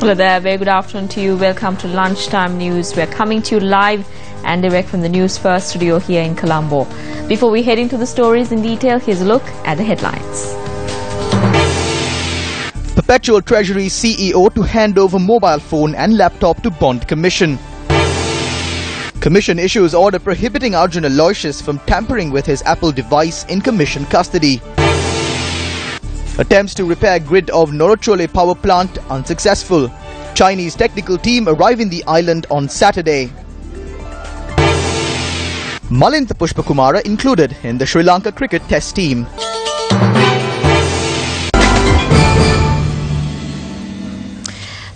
Hello there, very good afternoon to you. Welcome to Lunchtime News. We're coming to you live and direct from the News1st studio here in Colombo. Before we head into the stories in detail, here's a look at the headlines. Perpetual Treasury CEO to hand over mobile phone and laptop to Bond Commission. Commission issues order prohibiting Arjun Aloysius from tampering with his Apple device in Commission custody. Attempts to repair grid of Norochole power plant unsuccessful. Chinese technical team arrive in the island on Saturday. Malinta Pushpakumara included in the Sri Lanka cricket test team.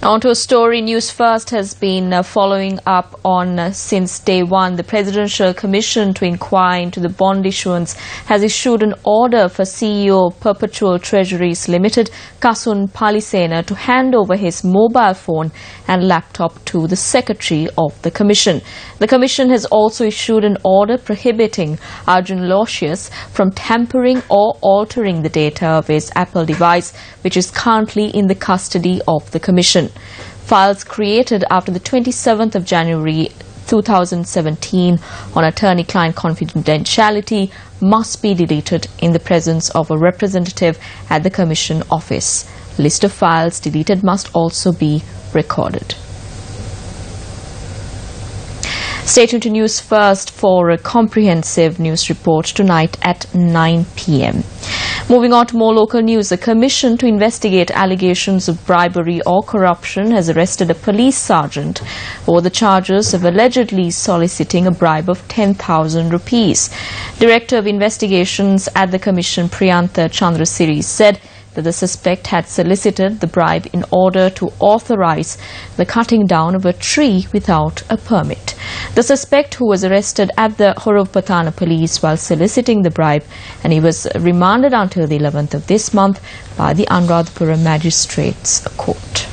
Now on to a story Newsfirst has been following up on since day one. The Presidential Commission to inquire into the bond issuance has issued an order for CEO of Perpetual Treasuries Limited, Kasun Palisena, to hand over his mobile phone and laptop to the Secretary of the Commission. The Commission has also issued an order prohibiting Arjun Aloysius from tampering or altering the data of his Apple device, which is currently in the custody of the Commission. Files created after the 27th of January 2017 on attorney-client confidentiality must be deleted in the presence of a representative at the Commission office. A list of files deleted must also be recorded. Stay tuned to News First for a comprehensive news report tonight at 9 p.m. Moving on to more local news, a commission to investigate allegations of bribery or corruption has arrested a police sergeant over the charges of allegedly soliciting a bribe of 10,000 rupees. Director of Investigations at the commission, Priyantha Chandrasiri, said that the suspect had solicited the bribe in order to authorize the cutting down of a tree without a permit. The suspect, who was arrested at the Horov-Patana police while soliciting the bribe, and he was remanded until the 11th of this month by the Anuradhapura Magistrates Court.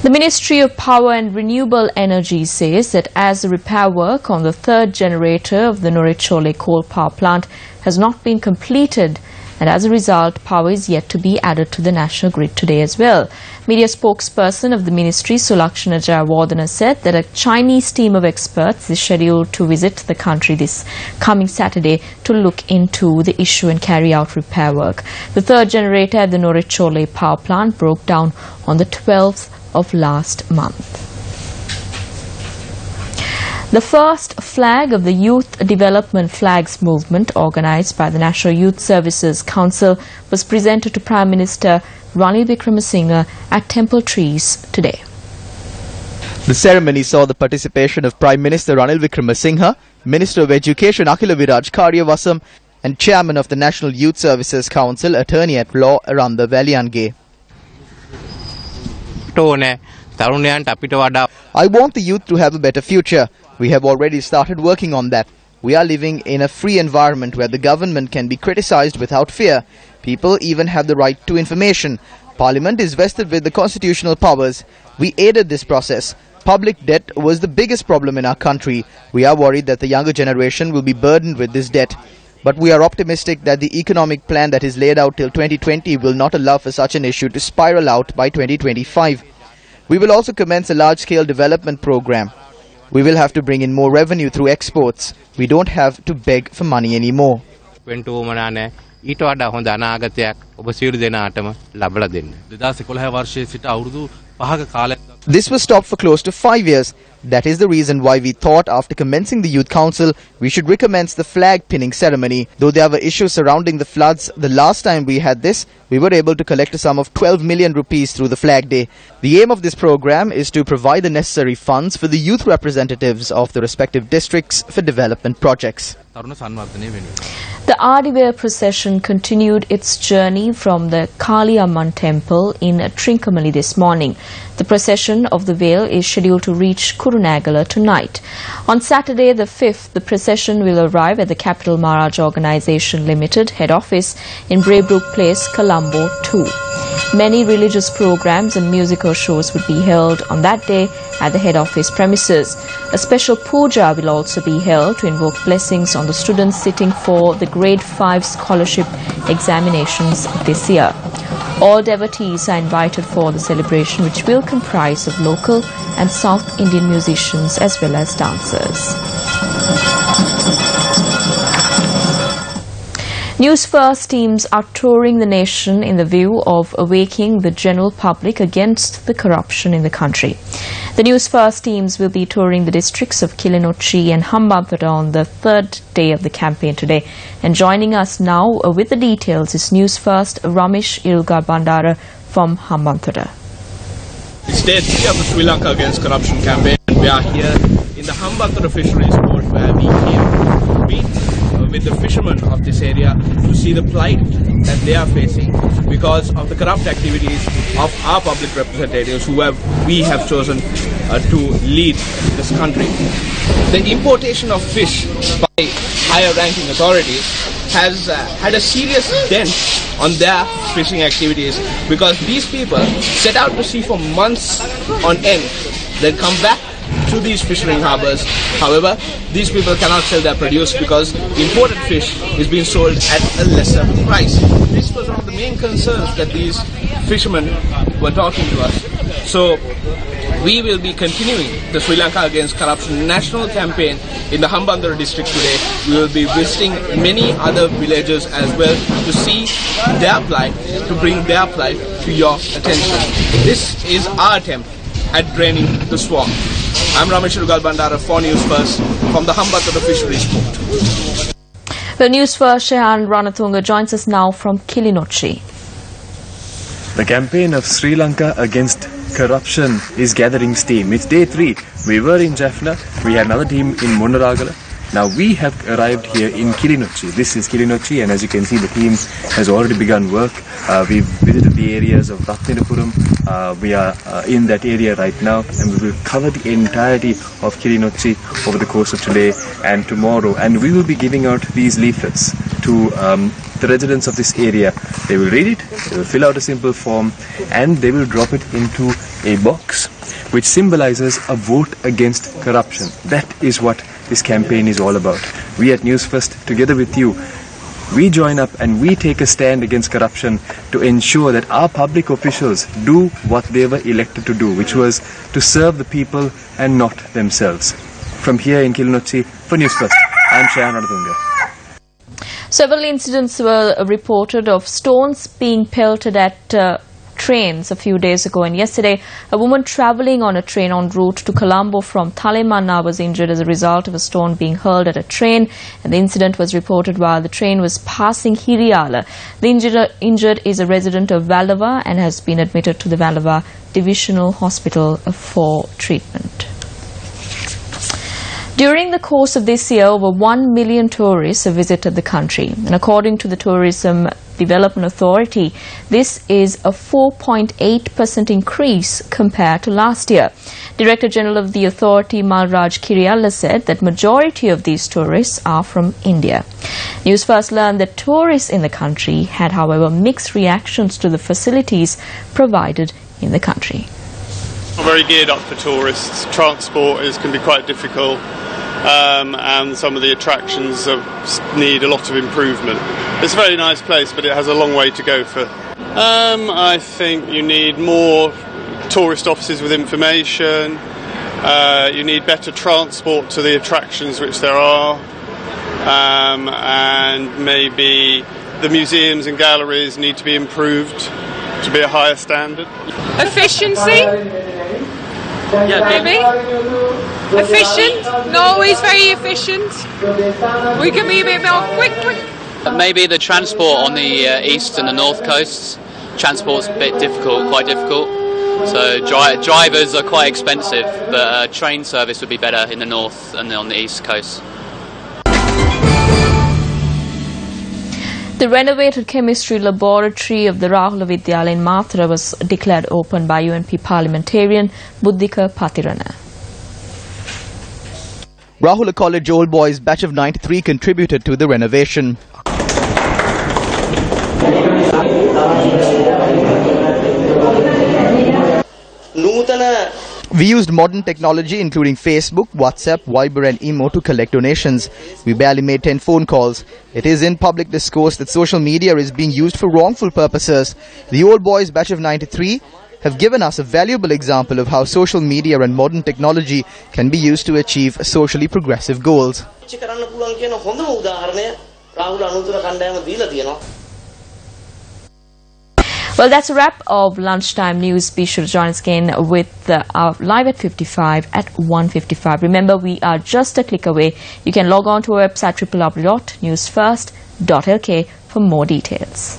The Ministry of Power and Renewable Energy says that as the repair work on the third generator of the Norochole coal power plant has not been completed, and as a result, power is yet to be added to the national grid today as well. Media spokesperson of the ministry, Sulakshana Jayawardena, said that a Chinese team of experts is scheduled to visit the country this coming Saturday to look into the issue and carry out repair work. The third generator at the Norochole power plant broke down on the 12th of last month. The first flag of the Youth Development Flags movement, organised by the National Youth Services Council, was presented to Prime Minister Ranil Wickremesinghe at Temple Trees today. The ceremony saw the participation of Prime Minister Ranil Wickremesinghe, Minister of Education Akila Viraj Karyavasam, and Chairman of the National Youth Services Council, Attorney at Law Aranda Valiange. I want the youth to have a better future. We have already started working on that. We are living in a free environment where the government can be criticised without fear. People even have the right to information. Parliament is vested with the constitutional powers. We aided this process. Public debt was the biggest problem in our country. We are worried that the younger generation will be burdened with this debt. But we are optimistic that the economic plan that is laid out till 2020 will not allow for such an issue to spiral out by 2025. We will also commence a large-scale development program. We will have to bring in more revenue through exports. We don't have to beg for money anymore. This was stopped for close to 5 years. That is the reason why we thought after commencing the Youth Council, we should recommence the flag pinning ceremony. Though there were issues surrounding the floods, the last time we had this, we were able to collect a sum of 12 million rupees through the Flag Day. The aim of this program is to provide the necessary funds for the youth representatives of the respective districts for development projects. The Adiveya procession continued its journey from the Kali Amman temple in Trincomalee this morning. The procession of the veil is scheduled to reach Kurunegala tonight. On Saturday the 5th, the procession will arrive at the Capital Maharaj Organisation Limited head office in Braybrook Place, Colombo 2. Many religious programs and musical shows would be held on that day at the head office premises. A special puja will also be held to invoke blessings on the students sitting for the Grade 5 scholarship examinations this year. All devotees are invited for the celebration, which will comprise of local and South Indian musicians as well as dancers. Newsfirst teams are touring the nation in the view of awakening the general public against the corruption in the country. The Newsfirst teams will be touring the districts of Kilinochchi and Hambantota on the third day of the campaign today. And joining us now with the details is Newsfirst Ramesh Irulgal-Bandara from Hambantota. It's day 3 of the Sri Lanka Against Corruption campaign. We are here in the Hambantota fisheries port where we came to meet with the fishermen of this area to see the plight that they are facing because of the corrupt activities of our public representatives who we have chosen to lead this country. The importation of fish by higher ranking authorities has had a serious dent on their fishing activities because these people set out to sea for months on end, then come back to these fishing harbours. However, these people cannot sell their produce because imported fish is being sold at a lesser price. This was one of the main concerns that these fishermen were talking to us. So we will be continuing the Sri Lanka Against Corruption national campaign in the Hambantota district today. We will be visiting many other villages as well to see their plight, to bring their plight to your attention. This is our attempt at draining the swamp. I'm Ramesh Irulgal-Bandara for Newsfirst from the Hambantota Fisheries Port. The Newsfirst Shehan Ranatunga joins us now from Kilinochchi. The campaign of Sri Lanka Against Corruption is gathering steam. It's day 3. We were in Jaffna. We had another team in Munaragala. Now we have arrived here in Kilinochchi. This is Kilinochchi, and as you can see, the team has already begun work. We've visited the areas of Ratnirapuram. We are in that area right now, and we will cover the entirety of Kilinochchi over the course of today and tomorrow. And we will be giving out these leaflets to the residents of this area. They will read it, they will fill out a simple form, and they will drop it into a box which symbolizes a vote against corruption. That is what this campaign is all about. We at Newsfirst, together with you, we join up and we take a stand against corruption to ensure that our public officials do what they were elected to do, which was to serve the people and not themselves. From here in Kilinochchi, for Newsfirst, I'm Shehan Ranatunga. Several incidents were reported of stones being pelted at trains a few days ago, and yesterday a woman travelling on a train en route to Colombo from Thalemanna was injured as a result of a stone being hurled at a train, and the incident was reported while the train was passing Hiriala. The injured is a resident of Vallava and has been admitted to the Vallava Divisional Hospital for treatment. During the course of this year, over 1 million tourists have visited the country. And according to the Tourism Development Authority, this is a 4.8% increase compared to last year. Director General of the authority, Malraj Kiriyalla, said that majority of these tourists are from India. Newsfirst learned that tourists in the country had, however, mixed reactions to the facilities provided in the country. Not very geared up for tourists. Transport can be quite difficult, and some of the attractions need a lot of improvement. It's a very nice place, but it has a long way to go for. I think you need more tourist offices with information. You need better transport to the attractions which there are, and maybe the museums and galleries need to be improved to be a higher standard. Efficiency? Yeah, maybe. Efficient? Not always very efficient. We can be a bit more quick. Maybe the transport on the east and the north coasts. Transport's a bit difficult, quite difficult. So drivers are quite expensive, but train service would be better in the north and on the east coast. The renovated chemistry laboratory of the Rahula Vidyalaya in Mathura was declared open by UNP parliamentarian Buddhika Patirana. Rahula College Old Boys batch of 93 contributed to the renovation. We used modern technology including Facebook, WhatsApp, Viber and Imo to collect donations. We barely made 10 phone calls. It is in public discourse that social media is being used for wrongful purposes. The old boys batch of 93 have given us a valuable example of how social media and modern technology can be used to achieve socially progressive goals. Well, that's a wrap of Lunchtime News. Be sure to join us again with our live at 55 at 1:55. Remember, we are just a click away. You can log on to our website www.newsfirst.lk for more details.